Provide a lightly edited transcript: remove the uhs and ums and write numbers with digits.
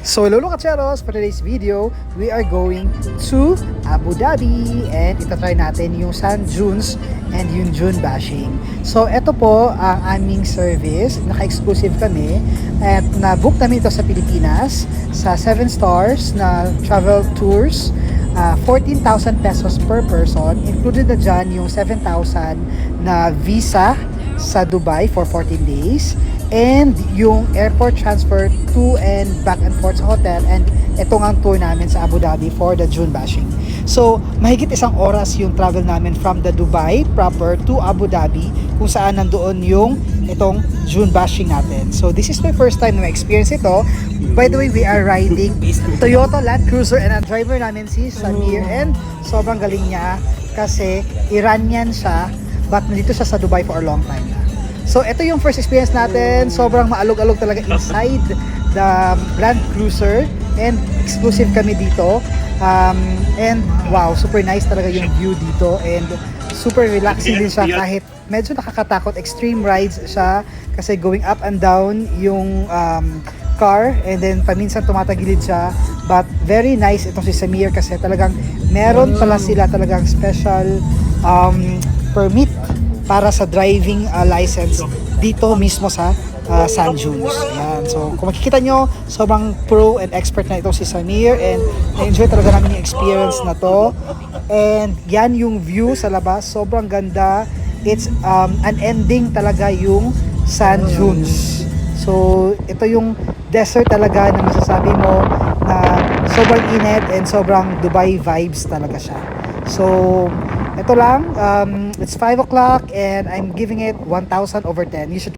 So hello Kacheros, for today's video, we are going to Abu Dhabi and itatry natin yung sand dunes and yung dune bashing. So ito po ang aming service, naka-exclusive kami at na-book namin ito sa Pilipinas sa 7 stars na travel tours. 14,000 pesos per person, included na dyan yung 7,000 na visa sa Dubai for 14 days and yung airport transfer to and back and forth sa hotel, and ito ang tour namin sa Abu Dhabi for the dune bashing. So mahigit isang oras yung travel namin from the Dubai proper to Abu Dhabi kung saan nandoon yung itong dune bashing natin. So this is my first time na ma-experience ito. By the way, we are riding Toyota Land Cruiser and ang driver namin si Samir, and sobrang galing niya kasi Iranian siya but nandito siya sa Dubai for a long time na. So ito yung first experience natin, sobrang maalog-alog talaga inside the Land Cruiser and exclusive kami dito. And wow, super nice talaga yung view dito and super relaxing din siya kahit medyo nakakatakot. Extreme rides siya kasi going up and down yung car and then paminsan tumatagilid siya, but very nice itong si Samir kasi talagang meron pala sila talagang special permit para sa driving license dito mismo sa sand dunes. Yan. So kung makikita nyo, sobrang pro and expert na itong si Samir and na-enjoy talaga namin yung experience na to. And yan yung view sa labas, sobrang ganda. It's unending talaga yung sand dunes. So ito yung desert talaga na masasabi mo na sobrang init and sobrang Dubai vibes talaga siya. So ito lang, it's 5 o'clock and I'm giving it 1,000/10. You should